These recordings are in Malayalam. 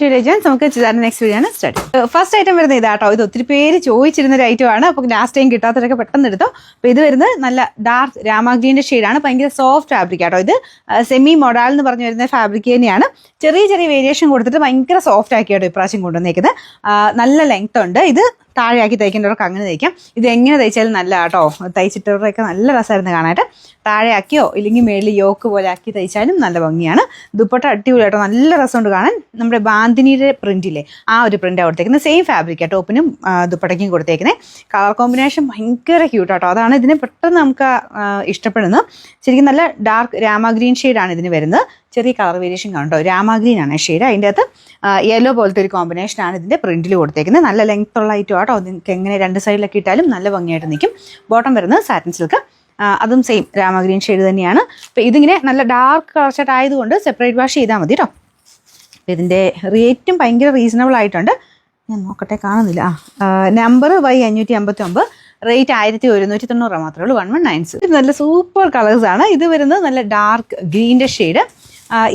നമുക്ക് നെക്സ്റ്റ് വീഡിയോ ആണ് സ്റ്റാർട്ട്. ഫസ്റ്റ് ഐറ്റം വരുന്നത് ഇതാട്ടോ. ഇത് ഒത്തിരി പേര് ചോദിച്ചിരുന്ന ഒരു ഐറ്റം ആണ്. അപ്പോൾ ലാസ്റ്റ് ടൈം കിട്ടാത്തവരൊക്കെ പെട്ടെന്ന് എടുത്തോ. അപ്പോൾ ഇത് വരുന്നത് നല്ല ഡാർക്ക് രാമാഗ്രീൻ്റെ ഷെയ്ഡാണ്. ഭയങ്കര സോഫ്റ്റ് ഫാബ്രിക് ആട്ടോ. ഇത് സെമി മൊഡാൾ എന്ന് പറഞ്ഞു വരുന്ന ഫാബ്രിക് തന്നെയാണ്. ചെറിയ ചെറിയ വേരിയേഷൻ കൊടുത്തിട്ട് ഭയങ്കര സോഫ്റ്റ് ആക്കിയാട്ടോ ഇപ്രാവശ്യം കൊണ്ടുവന്നേക്കുന്നത്. നല്ല ലെങ്ത് ഉണ്ട്. ഇത് താഴെയാക്കി തയ്ക്കേണ്ടവർക്ക് അങ്ങനെ തയ്ക്കാം. ഇത് എങ്ങനെ തയ്ച്ചാലും നല്ല കേട്ടോ. തയ്ച്ചിട്ടവരൊക്കെ നല്ല രസമായിരുന്നു കാണാനായിട്ട്. താഴെയാക്കിയോ ഇല്ലെങ്കിൽ മേളിൽ യോക്ക് പോലെ ആക്കി തയ്ച്ചാലും നല്ല ഭംഗിയാണ്. ദുപ്പട്ട അടിപൊളിയായിട്ടോ, നല്ല രസമുണ്ട് കാണാൻ. നമ്മുടെ ബാന്തിനിയുടെ പ്രിന്റില്ലേ, ആ ഒരു പ്രിന്റ് കൊടുത്തേക്കുന്നത്. സെയിം ഫാബ്രിക് ടോപ്പിനും ദുപ്പട്ടയ്ക്കും കൊടുത്തേക്കുന്നത്. കളർ കോമ്പിനേഷൻ ഭയങ്കര ക്യൂട്ടാട്ടോ. അതാണ് ഇതിനെ പെട്ടെന്ന് നമുക്ക് ഇഷ്ടപ്പെടുന്നത്. ശരിക്കും നല്ല ഡാർക്ക് രാമാഗ്രീൻ ഷെയ്ഡാണ് ഇതിന് വരുന്നത്. ചെറിയ കളർ വേരിയേഷൻ കാണും കേട്ടോ. രാമാഗ്രീൻ ആണ് ഷെയ്ഡ്. അതിൻ്റെ അകത്ത് യെല്ലോ പോലത്തെ ഒരു കോമ്പിനേഷനാണ് ഇതിൻ്റെ പ്രിന്റിൽ കൊടുത്തേക്കുന്നത്. നല്ല ലെങ്ത് ഉള്ള ഐറ്റം ആട്ടോ. നിങ്ങൾക്ക് എങ്ങനെ രണ്ട് സൈഡിലൊക്കെ ഇട്ടാലും നല്ല ഭംഗിയായിട്ട് നിൽക്കും. ബോട്ടം വരുന്നത് സാറ്റിൻ സിൽക്ക്, അതും സെയിം രാമഗ്രീൻ ഷെയ്ഡ് തന്നെയാണ്. അപ്പോൾ ഇതിങ്ങനെ നല്ല ഡാർക്ക് കളർ ഷർട്ട് ആയതുകൊണ്ട് സെപ്പറേറ്റ് വാഷ് ചെയ്താൽ മതി കേട്ടോ. അപ്പോൾ ഇതിൻ്റെ റേറ്റും ഭയങ്കര റീസണബിൾ ആയിട്ടുണ്ട്. ഞാൻ നോക്കട്ടെ, കാണുന്നില്ല. നമ്പർ Y559, റേറ്റ് 1190 മാത്രമേ ഉള്ളൂ. 1196. ഇത് നല്ല സൂപ്പർ കളേഴ്സാണ്. ഇത് വരുന്നത് നല്ല ഡാർക്ക് ഗ്രീൻ്റെ ഷെയ്ഡ്.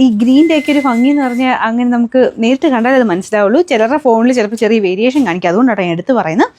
ഈ ഗ്രീൻ്റെയൊക്കെ ഒരു ഭംഗി എന്ന് പറഞ്ഞാൽ അങ്ങനെ നമുക്ക് നേരിട്ട് കണ്ടാലേ അത് മനസ്സിലാവുള്ളൂ. ചിലരുടെ ഫോണിൽ ചിലപ്പോൾ ചെറിയ വേരിയേഷൻ കാണിക്കും. അതുകൊണ്ടാണ് ഞാൻ എടുത്ത് പറയുന്നത്.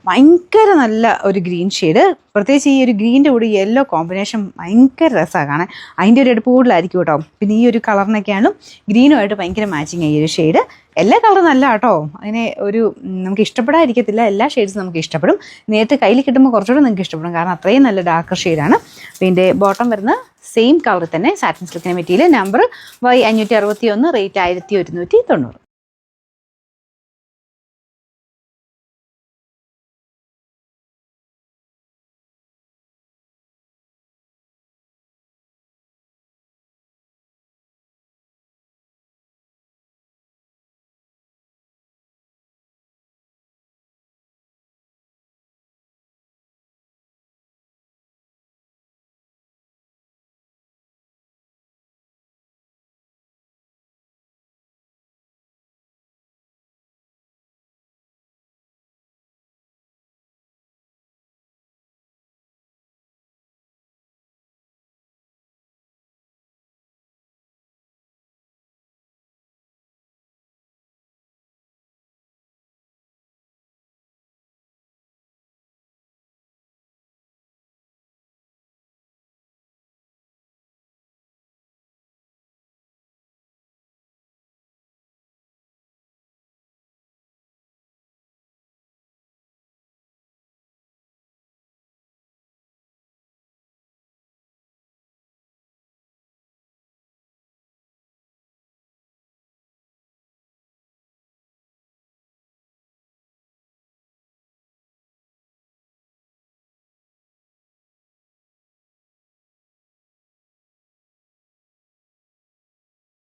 ഭയങ്കര നല്ല ഒരു ഗ്രീൻ ഷെയ്ഡ്. പ്രത്യേകിച്ച് ഈ ഒരു ഗ്രീൻ്റെ കൂടി യെല്ലോ കോമ്പിനേഷൻ ഭയങ്കര രസമാണ് കാണാൻ. അതിൻ്റെ ഒരു എടുപ്പ് കൂടുതലായിരിക്കും കേട്ടോ. പിന്നെ ഈ ഒരു കളറിനൊക്കെയാണല്ലോ ഗ്രീനുമായിട്ട് ഭയങ്കര മാച്ചിങ് ഈ ഒരു ഷെയ്ഡ്. എല്ലാ കളറും നല്ല കേട്ടോ. അതിനെ ഒരു നമുക്ക് ഇഷ്ടപ്പെടാതിരിക്കത്തില്ല. എല്ലാ ഷെയ്ഡ്സും നമുക്ക് ഇഷ്ടപ്പെടും. നേരത്തെ കയ്യിൽ കിട്ടുമ്പോൾ കുറച്ചുകൂടെ നിങ്ങൾക്ക് ഇഷ്ടപ്പെടും. കാരണം അത്രയും നല്ല ഡാർക്ക് ഷെയ്ഡാണ്. പിന്നെ ബോട്ടം വരുന്ന സെയിം കളർ തന്നെ സാറ്റിൻ സിൽക്കിൻ്റെ മെറ്റീരിയൽ. Number Y561, rate 1190.